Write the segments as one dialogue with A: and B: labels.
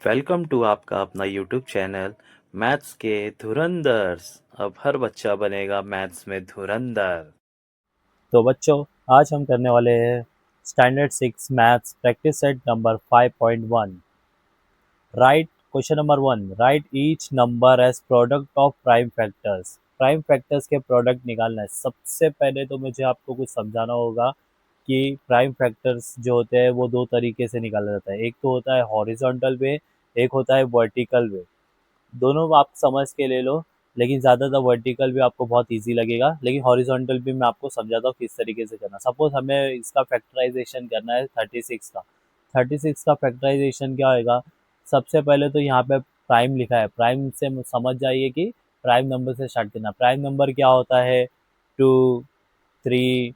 A: Welcome to आपका अपना YouTube channel maths के धुरंधर्स। अब हर बच्चा बनेगा मैथ्स में धुरंधर।
B: तो बच्चों, आज हम करने वाले हैं standard 6 maths practice set number 5.1। Right question number 1, right each number as product of prime factors. Prime factors के प्रोडक्ट निकालना है। सबसे पहले तो मुझे आपको कुछ समझाना होगा कि प्राइम फैक्टर्स जो होते हैं वो दो तरीके से निकाला जाता है। एक तो होता है हॉरिजॉन्टल वे, एक होता है वर्टिकल वे। दोनों आप समझ के ले लो, लेकिन ज़्यादातर वर्टिकल भी आपको बहुत इजी लगेगा, लेकिन हॉरिजॉन्टल भी मैं आपको समझाता हूँ किस तरीके से करना। सपोज हमें इसका फैक्टराइजेशन करना है 36 का। 36 का फैक्टराइजेशन क्या होएगा? सबसे पहले तो यहाँ पे प्राइम लिखा है, प्राइम से समझ जाइए कि प्राइम नंबर से स्टार्ट करना। प्राइम नंबर क्या होता है? 2, 3,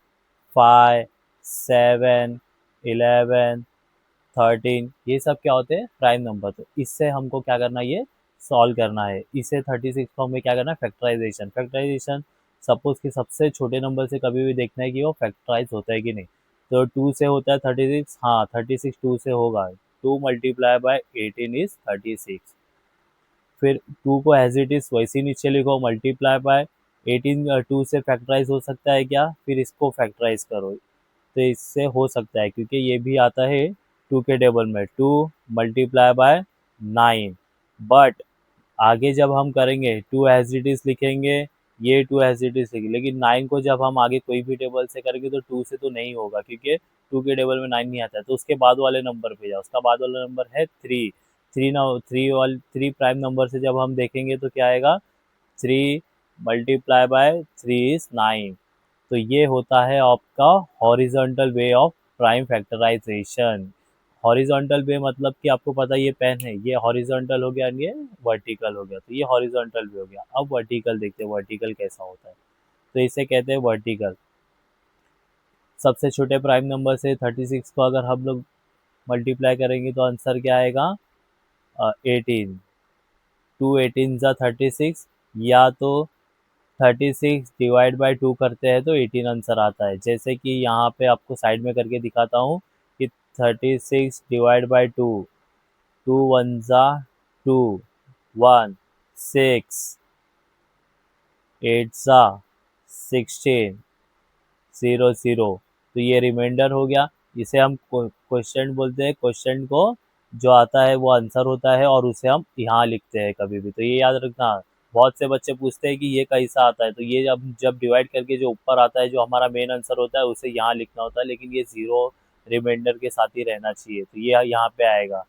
B: 5, 7, 11, 13, ये सब क्या होते हैं? Prime number. तो इससे हमको क्या करना है? ये सॉल्व करना है। इसे 36 को हमें क्या करना है? फैक्टराइजेशन। फैक्टराइजेशन सपोज कि सबसे छोटे नंबर से कभी भी देखना है कि वो फैक्टराइज होता है कि नहीं। तो 2 से होता है 36, हाँ 36 2 से होगा। 2 मल्टीप्लाई बाय 18 इज 36। फिर 2 को एज इट इज वैसे ही नीचे लिखो, मल्टीप्लाई बाय 18। 2 से फैक्टराइज हो सकता है क्या? फिर इसको फैक्टराइज करो। तो इससे हो सकता है, क्योंकि ये भी आता है 2 के टेबल में। 2 मल्टीप्लाई बाय 9। बट आगे जब हम करेंगे 2 एज इट इज लिखेंगे, ये 2 एज इट इज लिखेंगे, लेकिन 9 को जब हम आगे कोई भी टेबल से करेंगे तो 2 से तो नहीं होगा, क्योंकि 2 के टेबल में 9 नहीं आता है। तो उसके बाद वाले नंबर पे जाओ, उसका बाद वाला नंबर है 3। 3 ना 3 वाले 3 प्राइम नंबर से जब हम देखेंगे तो क्या आएगा? 3 मल्टीप्लाई बाय 3 इज 9। तो ये होता है आपका horizontal way of prime factorization. Horizontal way मतलब कि आपको पता है ये पेन है, ये हॉरिजॉन्टल हो गया और ये वर्टिकल हो गया। तो ये हॉरिजॉन्टल वे हो गया। अब वर्टिकल देखते हैं, वर्टिकल कैसा होता है। तो इसे कहते हैं वर्टिकल। सबसे छोटे प्राइम नंबर से 36 को अगर हम लोग मल्टीप्लाई करेंगे तो आंसर क्या आएगा? 18। 2 18 जा 36, या तो 36 डिवाइड बाय 2 करते हैं तो 18 आंसर आता है। जैसे कि यहाँ पे आपको साइड में करके दिखाता हूँ कि 36 डिवाइड बाय 2, 2 वन ज़ा 2, 1, 6, 8 ज़ा 16, 0 0। तो ये रिमाइंडर हो गया। इसे हम क्वेश्चन बोलते हैं। क्वेश्चन को जो आता है वो आंसर होता है और उसे हम यहाँ लिखते हैं कभी भी। तो ये याद रखना। बहुत से बच्चे पूछते हैं कि ये कैसा आता है, तो ये जब डिवाइड करके जो ऊपर आता है, जो हमारा मेन आंसर होता है, उसे यहाँ लिखना होता है, लेकिन ये जीरो रिमाइंडर के साथ ही रहना चाहिए। तो ये यहाँ पे आएगा।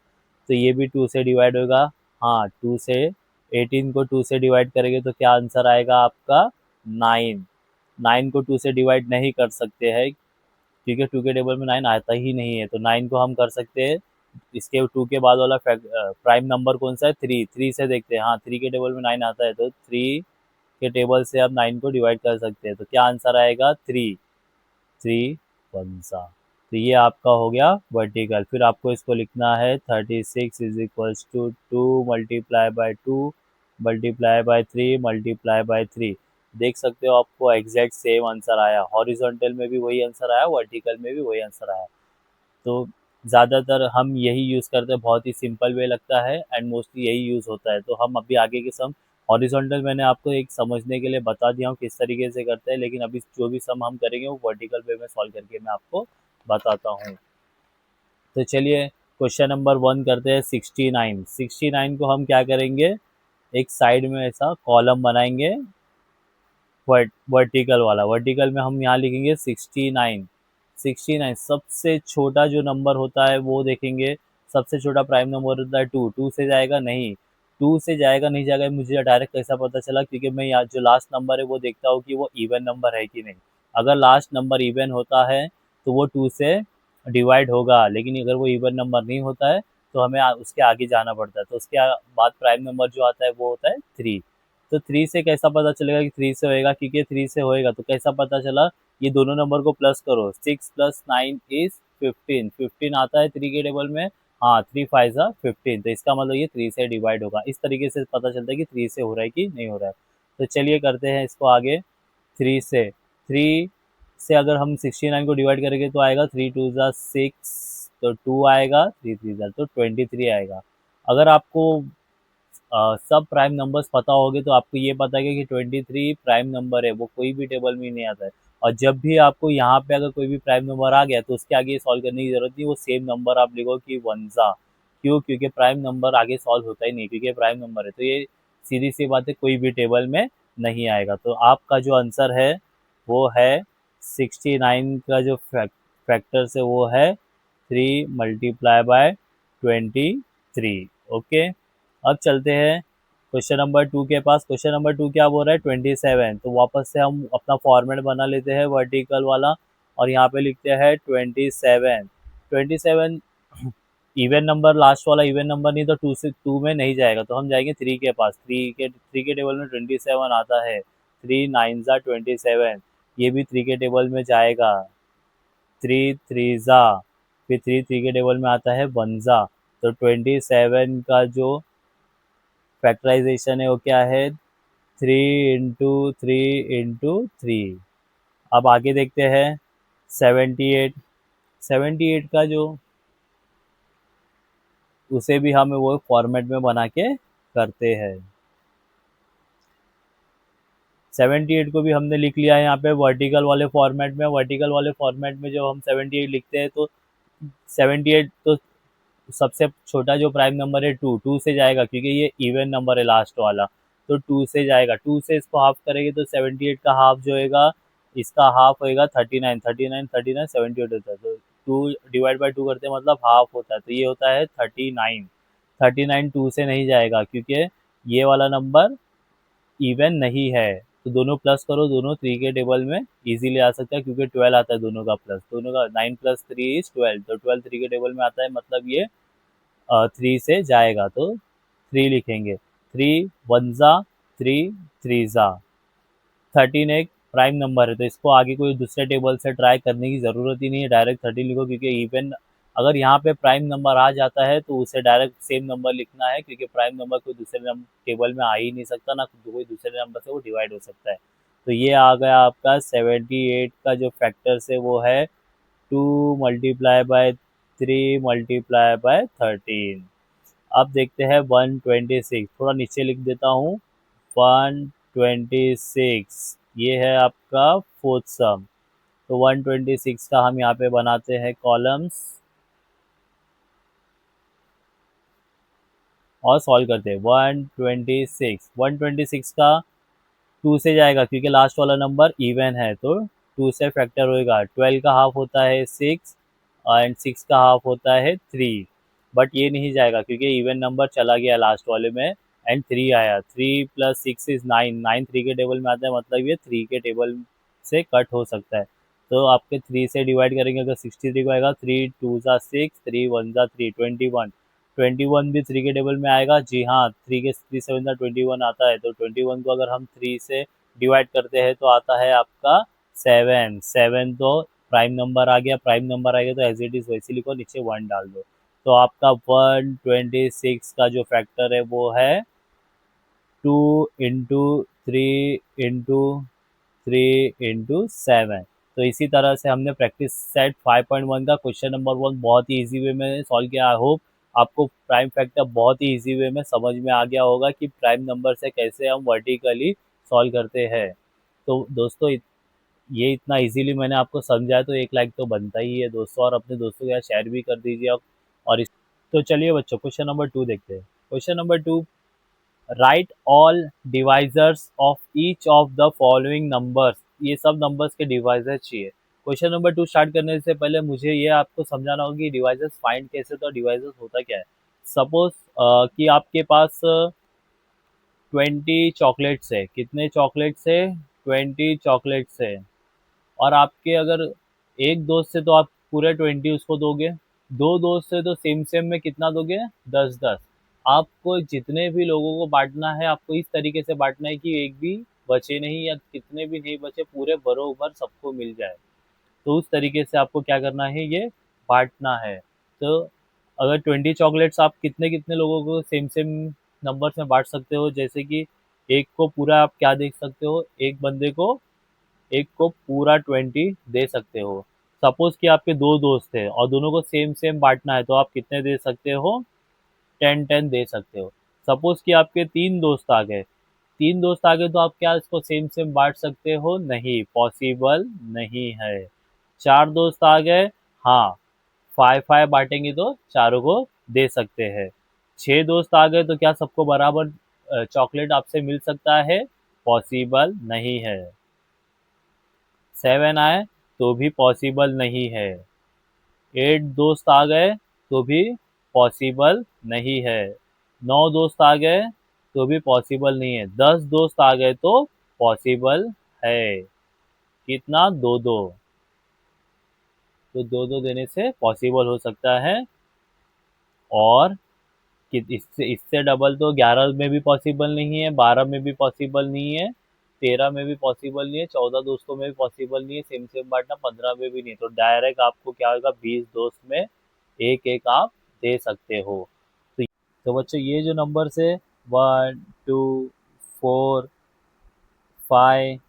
B: तो ये भी 2 से डिवाइड होगा। हाँ, 2 से 18 को 2 से डिवाइड करेंगे तो क्या आंसर आएगा आपका? 9। 9 को 2 से डिवाइड नहीं कर सकते हैं, क्योंकि 2 के टेबल में 9 आता ही नहीं है। तो 9 को हम कर सकते हैं। इसके 2 के बाद वाला प्राइम नंबर कौन सा है? 3। 3 से देखते हैं। हाँ, 3 के टेबल में 9 आता है, तो 3 के टेबल से आप 9 को डिवाइड कर सकते हैं। तो क्या आंसर आएगा? 3। 3 वन सा। तो ये आपका हो गया वर्टिकल। फिर आपको इसको लिखना है 36 is equals to 2 multiply by 2 multiply by 3 multiply by 3। देख सकते हो आपको एग्जैक्ट सेम आंसर आया। हॉरिजॉन्टल में भी वही आंसर आया, वर्टिकल में भी वही आंसर आया। तो ज़्यादातर हम यही यूज़ करते हैं। बहुत ही सिंपल वे लगता है एंड मोस्टली यही यूज़ होता है। तो हम अभी आगे के सम हॉरिजॉन्टल मैंने आपको एक समझने के लिए बता दिया हूँ किस तरीके से करते हैं, लेकिन अभी जो भी सम हम करेंगे वो वर्टिकल वे में सॉल्व करके मैं आपको बताता हूँ। तो चलिए क्वेश्चन नंबर 1 करते हैं। 69। 69 को हम क्या करेंगे? एक साइड में ऐसा कॉलम बनाएंगे, वर्टिकल वाला। वर्टिकल में हम यहाँ लिखेंगे 69। 69 सबसे छोटा जो नंबर होता है वो देखेंगे। सबसे छोटा प्राइम नंबर होता है 2। 2 से जाएगा नहीं, 2 से जाएगा नहीं जाएगा मुझे डायरेक्ट कैसा पता चला? क्योंकि मैं यहाँ जो लास्ट नंबर है वो देखता हूँ कि वो इवन नंबर है कि नहीं। अगर लास्ट नंबर इवन होता है तो वो 2 से डिवाइड होगा, लेकिन अगर वो इवन नंबर नहीं होता है तो हमें उसके आगे जाना पड़ता है। तो उसके बाद प्राइम नंबर जो आता है वो होता है 3। तो 3 से कैसा पता चलेगा कि 3 से होएगा? क्योंकि 3 से होएगा तो कैसा पता चला? ये दोनों नंबर को प्लस करो। 6 प्लस 9 इज 15। 15 आता है 3 के टेबल में। हाँ, 3 5 जा 15। तो इसका मतलब ये 3 से डिवाइड होगा। इस तरीके से पता चलता है कि 3 से हो रहा है कि नहीं हो रहा है। तो चलिए करते हैं इसको आगे। 3 से 3 से अगर हम 69 को डिवाइड करेंगे तो आएगा 3 2 जा 6, तो 2 आएगा, 3 3 जा तो 23 आएगा। अगर आपको सब प्राइम नंबर्स पता होंगे तो आपको ये पता है कि 23 प्राइम नंबर है, वो कोई भी टेबल में नहीं आता है। और जब भी आपको यहाँ पे अगर कोई भी प्राइम नंबर आ गया तो उसके आगे सॉल्व करने की जरूरत नहीं, वो सेम नंबर आप लिखो कि वनजा। क्यों? क्योंकि प्राइम नंबर आगे सॉल्व होता ही नहीं, क्योंकि प्राइम नंबर है, तो ये सीधी सी बात है, कोई भी टेबल में नहीं आएगा। तो आपका जो आंसर है वो है 69 का जो फैक्टर्स है वो है 3 × 23। ओके, अब चलते हैं क्वेश्चन नंबर 2 के पास। क्वेश्चन नंबर 2 क्या बोल रहा है? 27। तो वापस से हम अपना फॉर्मेट बना लेते हैं वर्टिकल वाला, और यहाँ पे लिखते हैं 27। 27 इवन नंबर, लास्ट वाला इवन नंबर नहीं, तो 2 में नहीं जाएगा, तो हम जाएंगे 3 के पास। 3 के टेबल में 27 आता है, 3 × 9 = 27, ये भी 3 के टेबल में जाएगा। 3 × 3 = फिर 3 के टेबल में आता है 1 ज़ा। तो 27 का जो फैक्टराइजेशन है वो क्या है? 3 × 3 × 3। अब आगे देखते हैं 78। 78 का जो, उसे भी हमें वो फॉर्मेट में बना के करते हैं। 78 को भी हमने लिख लिया है यहाँ पे वर्टिकल वाले फॉर्मेट में। वर्टिकल वाले फॉर्मेट में जब हम 78 लिखते हैं तो 78 तो सबसे छोटा जो प्राइम नंबर है 2 से जाएगा, क्योंकि ये इवन नंबर है लास्ट वाला, तो 2 से जाएगा। 2 से इसको हाफ करेंगे तो 78 का हाफ जो होगा, इसका हाफ होएगा 39। 78 होता है, तो 2 ÷ 2 करते हैं, मतलब हाफ होता है, तो ये होता है 39। 39 2 से नहीं जाएगा, क्योंकि ये वाला नंबर इवन नहीं है। तो दोनों प्लस करो, दोनों 3 के टेबल में इजीली आ सकता है, क्योंकि 12 आता है दोनों का प्लस, दोनों का 9 + 3 = 12, तो 12 3 के टेबल में आता है, मतलब ये 3 से जाएगा, तो 3 लिखेंगे। 3 × 1 = 3, 3 × 13 एक प्राइम नंबर है, तो इसको आगे कोई दूसरे टेबल से ट्राई करने की ज़रूरत ही नहीं है, डायरेक्ट 13 लिखो, क्योंकि इवन अगर यहाँ पे प्राइम नंबर आ जाता है तो उसे डायरेक्ट सेम नंबर लिखना है, क्योंकि प्राइम नंबर कोई दूसरे टेबल में आ ही नहीं सकता, ना कोई दूसरे नंबर से वो डिवाइड हो सकता है। तो ये आ गया आपका 78 का जो फैक्टर्स है वो है 2 × 3 × 13। अब देखते हैं 126, थोड़ा नीचे लिख देता हूँ। 126 ये है आपका फोर्थ सम। तो 126 का हम यहाँ पे बनाते हैं कॉलम्स और सॉल्व करते हैं। 126 का 2 से जाएगा, क्योंकि लास्ट वाला नंबर इवन है, तो 2 से फैक्टर होएगा। 12 का हाफ होता है 6 एंड 6 का हाफ होता है 3, बट ये नहीं जाएगा क्योंकि इवन नंबर चला गया लास्ट वाले में एंड 3 आया। 3 + 6 = 9, 9 3 के टेबल में आता है, मतलब ये 3 के टेबल से कट हो सकता है। तो आपके 3 से डिवाइड करेंगे अगर 63 को आएगा, 3 × 2 = 6, 3 × 1 = 3, 21। 21 भी 3 के टेबल में आएगा, जी हाँ, 3 के 3 7 = 21 आता है। तो 21 को अगर हम 3 से डिवाइड करते हैं तो आता है आपका 7। 7 तो प्राइम नंबर आ गया, प्राइम नंबर आ गया तो एज इट इज वैसे लिखो, नीचे 1 डाल दो। तो आपका 126 का जो फैक्टर है वो है 2 × 3 × 3 × 7। तो इसी तरह से हमने प्रैक्टिस सेट 5.1 का क्वेश्चन नंबर 1 बहुत ही इजी वे में सॉल्व किया। आई होप आपको प्राइम फैक्टर बहुत ही इजी वे में समझ में आ गया होगा कि प्राइम नंबर से कैसे हम वर्टिकली सॉल्व करते हैं। तो दोस्तों ये इतना इजीली मैंने आपको समझाया, तो एक लाइक तो बनता ही है दोस्तों, और अपने दोस्तों के साथ शेयर भी कर दीजिए आप। और तो चलिए बच्चों, क्वेश्चन नंबर 2 देखते हैं। Question number 2, right all divisors of each of the following numbers. ये सब नंबर्स के डिवाइजर चाहिए। क्वेश्चन नंबर 2 स्टार्ट करने से पहले मुझे ये आपको समझाना होगा कि डिवाइजर्स फाइंड कैसे, तो डिवाइजर्स होता क्या है। सपोज कि आपके पास 20 चॉकलेट्स है। कितने चॉकलेट्स है? 20 चॉकलेट्स है। और आपके अगर एक दोस्त से तो आप पूरे 20 उसको दोगे, दो दोस्त से तो सेम सेम में कितना दोगे? 10-10। आपको जितने भी लोगों को बांटना है, आपको इस तरीके से बांटना है कि एक भी बचे नहीं, या कितने भी नहीं बचे, पूरे बरोबर सबको मिल जाए। तो उस तरीके से आपको क्या करना है, ये बांटना है। तो अगर 20 चॉकलेट्स आप कितने कितने लोगों को सेम सेम नंबर्स में बांट सकते हो, जैसे कि एक को पूरा आप क्या देख सकते हो, एक बंदे को, एक को पूरा 20 दे सकते हो। सपोज कि आपके दो दोस्त हैं और दोनों को सेम सेम बांटना है, तो आप कितने दे सकते हो? 10-10 दे सकते हो। सपोज कि आपके 3 दोस्त आ गए, 3 दोस्त आ गए तो आप क्या इसको सेम सेम बांट सकते हो? नहीं, पॉसिबल नहीं है। 4 दोस्त आ गए, हाँ, 5-5 बांटेंगे तो चारों को दे सकते हैं। 6 दोस्त आ गए तो क्या सबको बराबर चॉकलेट आपसे मिल सकता है? पॉसिबल नहीं है। 7 आए तो भी पॉसिबल नहीं है। 8 दोस्त आ गए तो भी पॉसिबल नहीं है। 9 दोस्त आ गए तो भी पॉसिबल नहीं है। 10 दोस्त आ गए तो पॉसिबल है। कितना? दो दो। तो दो दो देने से पॉसिबल हो सकता है। और कि इससे इससे डबल तो 11 में भी पॉसिबल नहीं है, 12 में भी पॉसिबल नहीं है, 13 में भी पॉसिबल नहीं है, 14 दोस्तों में भी पॉसिबल नहीं है, सेम सेम बांटना 15 में भी नहीं है। तो डायरेक्ट आपको क्या होगा, 20 दोस्त में एक एक आप दे सकते हो। तो बच्चों ये जो नंबर है 1, 2, 4, 5,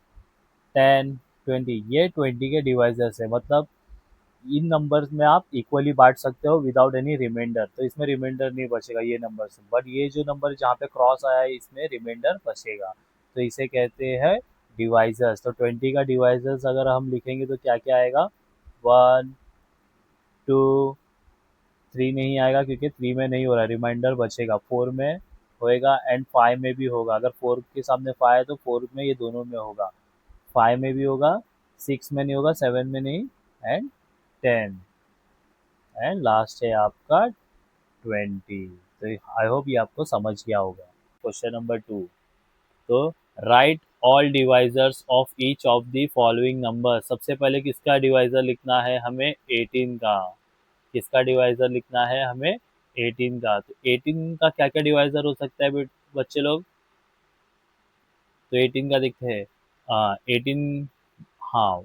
B: 10, 20, ये 20 के डिवाइजर्स है। मतलब इन नंबर्स में आप इक्वली बांट सकते हो विदाउट एनी रिमाइंडर। तो इसमें रिमाइंडर नहीं बचेगा ये नंबर से, बट ये जो नंबर जहाँ पे क्रॉस आया है इसमें रिमाइंडर बचेगा। तो इसे कहते हैं डिवाइजर्स। तो 20 का डिवाइजर्स अगर हम लिखेंगे तो क्या क्या आएगा? 1, 2, 3 नहीं आएगा क्योंकि 3 में नहीं हो रहा, रिमाइंडर बचेगा। 4 में होएगा एंड 5 में भी होगा। अगर 4 के सामने 5 है तो 4 में ये दोनों में होगा। 5 में भी होगा, 6 में नहीं होगा, 7 में नहीं, एंड 10, एंड लास्ट है आपका 20। तो आई होप ये आपको समझ गया होगा। Question number 2। तो right all divisors of each of the following number. सबसे पहले किसका डिवाइजर लिखना है हमें? 18 का। किसका डिवाइजर लिखना है हमें? 18 का। तो 18 का क्या क्या डिवाइजर हो सकता है बच्चे लोग? तो 18 का देखते हैं। 18, हाँ,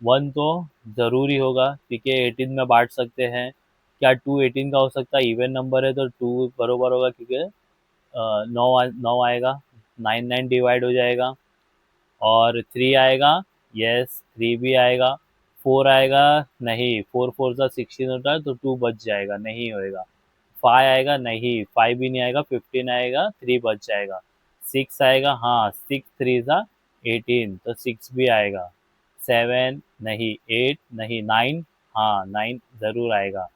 B: 1 तो ज़रूरी होगा क्योंकि 18 में बांट सकते हैं। क्या 2 18 का हो सकता है? इवन नंबर है तो 2 बरोबर होगा क्योंकि 9 आएगा, 9 9 डिवाइड हो जाएगा। और 3 आएगा, यस 3 भी आएगा। 4 आएगा, नहीं, 4 4 सा 16 होता है तो 2 बच जाएगा, नहीं होएगा। 5 आएगा, नहीं, 5 भी नहीं आएगा, 15 आएगा, 3 बच जाएगा। 6 आएगा, हाँ, 6 3 सा 18 तो 6 भी आएगा। 7 नहीं, 8 नहीं, 9, हाँ 9 ज़रूर आएगा।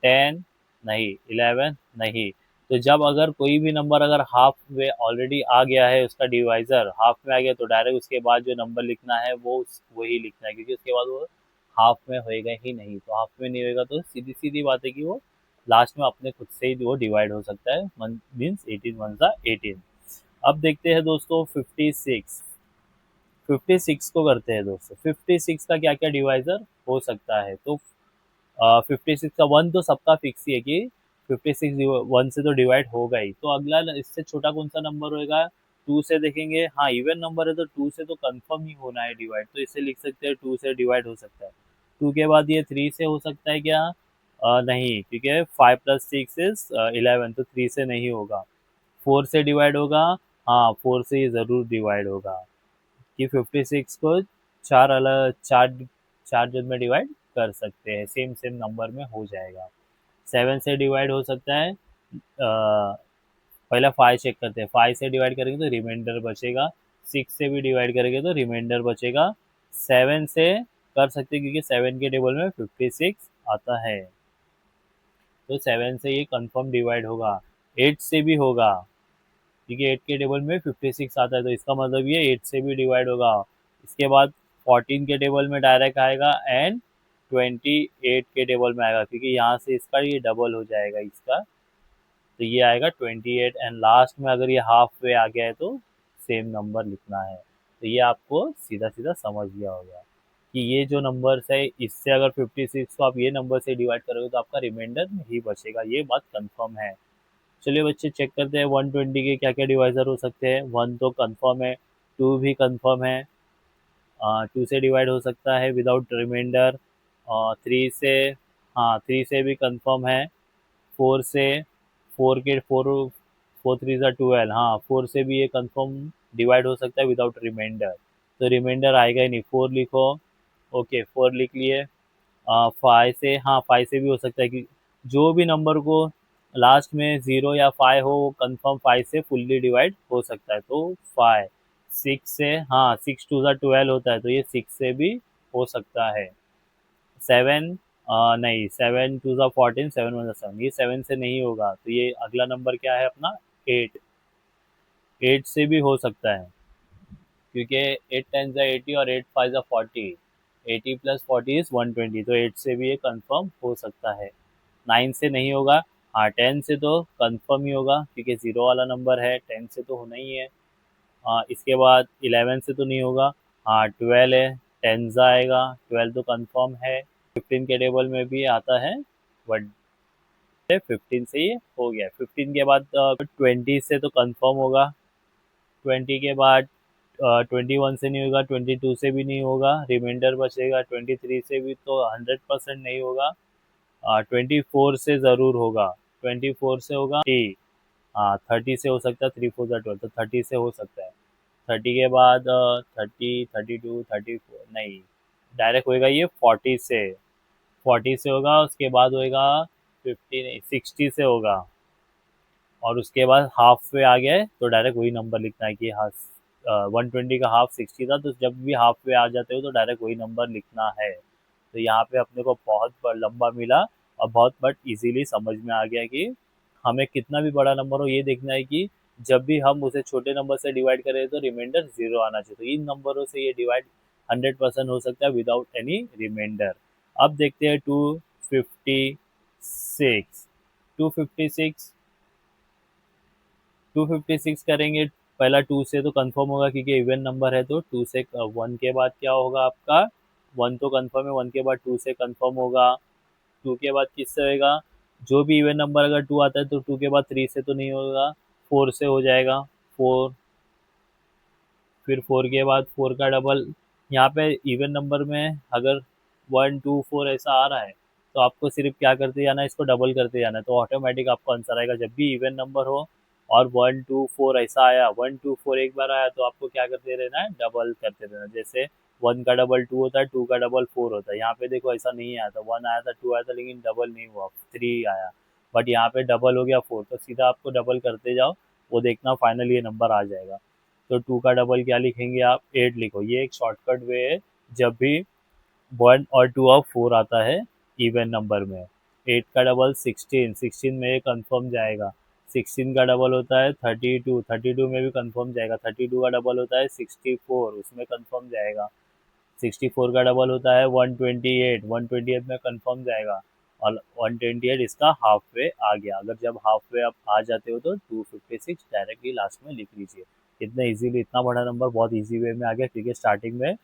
B: 10 नहीं, 11 नहीं। तो जब अगर कोई भी नंबर अगर हाफ में ऑलरेडी आ गया है, उसका डिवाइजर हाफ में आ गया, तो डायरेक्ट उसके बाद जो नंबर लिखना है वो वही लिखना है क्योंकि उसके बाद वो हाफ में होएगा ही नहीं। तो हाफ में नहीं होएगा तो सीधी सीधी बात है कि वो लास्ट में अपने खुद से ही वो डिवाइड हो सकता है। मीन्स 18 वन सा 18। अब देखते हैं दोस्तों 56। 56 को करते हैं दोस्तों। 56 का क्या क्या डिवाइजर हो सकता है? तो 56 का 1 तो सबका फिक्स ही है कि 56 1 से तो डिवाइड होगा ही। तो अगला इससे छोटा कौन सा नंबर होएगा? 2 से देखेंगे, हाँ इवन नंबर है तो 2 से तो कंफर्म ही होना है डिवाइड, तो इसे लिख सकते हैं 2 से डिवाइड हो सकता है। 2 के बाद ये 3 से हो सकता है क्या? नहीं, क्योंकि 5 + 6 इज 11, तो 3 से नहीं होगा। 4 से डिवाइड होगा, हाँ 4 से ये ज़रूर डिवाइड होगा कि 56 को चार चार जन में डिवाइड कर सकते हैं, सेम सेम नंबर में हो जाएगा। 7 से डिवाइड हो सकता है। पहला 5 चेक करते हैं, 5 से डिवाइड करेंगे तो रिमाइंडर बचेगा। 6 से भी डिवाइड करेंगे तो रिमाइंडर बचेगा। 7 से कर सकते हैं क्योंकि 7 के टेबल में 56 आता है, तो 7 से ये कंफर्म डिवाइड होगा। 8 से भी होगा क्योंकि 8 के टेबल में 56 आता है, तो इसका मतलब ये 8 से भी डिवाइड होगा। इसके बाद 14 के टेबल में डायरेक्ट आएगा एंड 28 के टेबल में आएगा क्योंकि यहाँ से इसका ये डबल हो जाएगा इसका, तो ये आएगा 28। एंड लास्ट में अगर ये हाफ वे आ गया है तो सेम नंबर लिखना है। तो ये आपको सीधा सीधा समझ गया होगा कि ये जो नंबर्स है इससे अगर 56 को आप ये नंबर से डिवाइड करोगे तो आपका रिमाइंडर नहीं बचेगा, ये बात कंफर्म है। चलिए बच्चे चेक करते हैं 120 के क्या क्या डिवाइजर हो सकते हैं। 1 तो कंफर्म है, 2 भी कंफर्म है, 2 से डिवाइड हो सकता है विदाउट रिमाइंडर। 3 से, हाँ 3 से भी कंफर्म है। 4 से, 4 के 4 4 3 ज़ा 12, हाँ 4 से भी ये कंफर्म डिवाइड हो सकता है विदाउट रिमाइंडर, तो रिमाइंडर आएगा ही नहीं। 4 लिखो, ओके 4 लिख लिए। 5 से, हाँ 5 से भी हो सकता है कि जो भी नंबर को लास्ट में 0 या 5 हो, कंफर्म 5 से फुल्ली डिवाइड हो सकता है, तो 5 6 से, हाँ 6 2 12 होता है, तो ये 6 से भी हो सकता है। 7 नहीं, 7 2 14, 7 1 7, ये 7 से नहीं होगा, तो ये अगला नंबर क्या है अपना 8, 8 से भी हो सकता है, क्योंकि 8 10 80 और 8 5 40, 80 प्लस 40 इज 120, तो 8 से भी ये कंफर्म हो सकता है। 9 से नहीं होगा, हाँ 10 से तो कंफर्म ही होगा, क्योंकि 0 वाला नंबर है, 10 से तो होना ही है। इसके बाद 11 से तो नहीं होगा, हाँ 12 है, 10 आएगा, 12 तो कंफर्म है। 15 के टेबल में भी आता है, बट 15 से ये हो गया। 15 के बाद 20 से तो कंफर्म होगा, 20 के बाद 21 से नहीं होगा, 22 से भी नहीं होगा, रिमाइंडर बचेगा। 23 से भी तो 100% नहीं होगा, 24 से ज़रूर होगा, 24 से होगा 30, हाँ 30 से हो सकता है, 3 4 12, तो 30 से हो सकता है। 30 के बाद 30 32 34 नहीं, डायरेक्ट होएगा ये 40 से, 40 से होगा, उसके बाद होएगा 50 नहीं 60 से होगा, और उसके बाद हाफ वे आ गया है, तो डायरेक्ट वही नंबर लिखना है कि हाँ 120 का हाफ 60 था, तो जब भी हाफ वे आ जाते हो तो डायरेक्ट वही नंबर लिखना है। तो यहाँ पे अपने को बहुत लंबा मिला, और बहुत बट इजीली समझ में आ गया कि हमें कितना भी बड़ा नंबर हो, ये देखना है कि जब भी हम उसे छोटे नंबर से डिवाइड करें तो रिमाइंडर 0 आना चाहिए, तो इन नंबरों से ये डिवाइड 100% हो सकता है विदाउट एनी रिमाइंडर। अब देखते हैं 256, 256, 256 करेंगे, पहला 2 से तो कंफर्म होगा क्योंकि इवन नंबर है, तो 2 से 1 के बाद क्या होगा आपका, 1 तो कंफर्म है, 1 के बाद 2 से कंफर्म होगा, 2 के बाद किससे होएगा, जो भी इवन नंबर अगर 2 आता है तो 2 के बाद 3 से तो नहीं होगा, 4 से हो जाएगा, 4, फिर 4 के बाद 4 का डबल, यहाँ पे इवन नंबर में अगर 1 2 4 ऐसा आ रहा है, तो आपको सिर्फ क्या करते जाना है, इसको डबल करते जाना है, तो ऑटोमेटिक आपको आंसर आएगा। जब भी इवन नंबर हो और 1 2 4 ऐसा आया, 1 2 4 एक बार आया, तो आपको क्या करते रहना है, डबल करते रहना। जैसे 1 का डबल 2 होता है, 2 का डबल 4 होता है, यहाँ पे देखो ऐसा नहीं आया था, 1 आया था, 2 आया था, लेकिन डबल नहीं हुआ, 3 आया, बट यहाँ पे डबल हो गया 4, तो सीधा आपको डबल करते जाओ, वो देखना फाइनली ये नंबर आ जाएगा। तो 2 का डबल क्या लिखेंगे आप, 8 लिखो, ये एक शॉर्टकट वे है जब भी 1 और 2 और 4 आता है इवन नंबर में। 8 का डबल 16, 16 में ये कंफर्म जाएगा। 16 का डबल होता है 32, 32 में भी कंफर्म जाएगा। 32 का डबल होता है 64, उसमें कंफर्म जाएगा। 64 का डबल होता है 128, 128 में कंफर्म जाएगा, और 128 इसका हाफ वे आ गया। अगर जब हाफ वे आप आ जाते हो तो 256 डायरेक्टली लास्ट में लिख लीजिए। इतना इजीली, इतना बड़ा नंबर बहुत इजी वे में आ गया, क्योंकि स्टार्टिंग में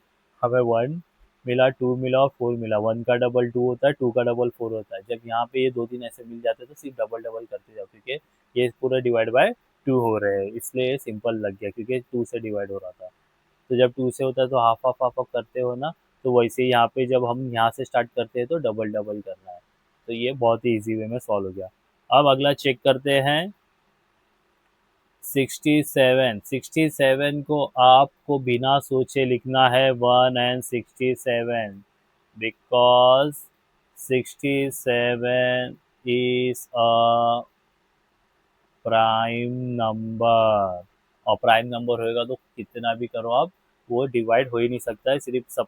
B: हमें 1 मिला, 2 मिला और 4 मिला। 1 का डबल 2 होता है, 2 का डबल 4 होता है। जब यहाँ पे ये 2 3 ऐसे मिल जाते हैं तो सिर्फ डबल डबल करते जाओ, क्योंकि ये पूरा डिवाइड बाय 2 हो रहे हैं, इसलिए सिंपल लग गया, क्योंकि 2 से डिवाइड हो रहा था। तो जब 2 से होता है तो हाफ हाफ हाफ हाफ करते हो ना, तो वैसे ही यहाँ पे जब हम यहाँ से स्टार्ट करते हैं तो डबल डबल करना है। तो ये बहुत ही इजी वे में सॉल्व हो गया। अब अगला चेक करते हैं 67। 67 को आपको बिना सोचे लिखना है 1 and 67, because 67 is a prime number, और प्राइम नंबर होएगा तो कितना भी करो आप, वो डिवाइड हो ही नहीं सकता है। सिर्फ सब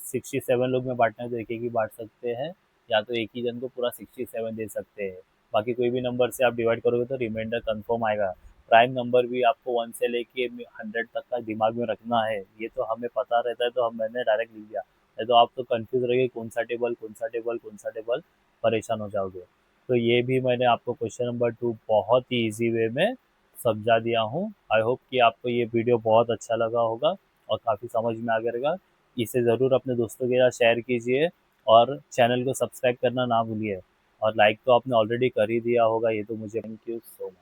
B: 67 लोग में बांटना है तो एक एक ही बांट सकते हैं, या तो एक ही जन को पूरा 67 दे सकते हैं। बाकी कोई भी नंबर से आप डिवाइड करोगे तो रिमाइंडर कंफर्म आएगा। प्राइम नंबर भी आपको 1 से लेके 100 तक का दिमाग में रखना है, ये तो हमें पता रहता है, तो हम मैंने डायरेक्ट लिख दिया, नहीं तो आप तो कंफ्यूज रहोगे कौन सा टेबल कौन सा टेबल कौन सा टेबल, परेशान हो जाओगे। तो ये भी मैंने आपको क्वेश्चन नंबर 2 बहुत ही इजी वे में समझा दिया हूँ। आई होप कि आपको ये वीडियो बहुत अच्छा लगा होगा और काफ़ी समझ में आ गया रहेगा। इसे ज़रूर अपने दोस्तों के साथ शेयर कीजिए, और चैनल को सब्सक्राइब करना ना भूलिए, और लाइक तो आपने ऑलरेडी कर ही दिया होगा, ये तो मुझे, थैंक यू सो मच।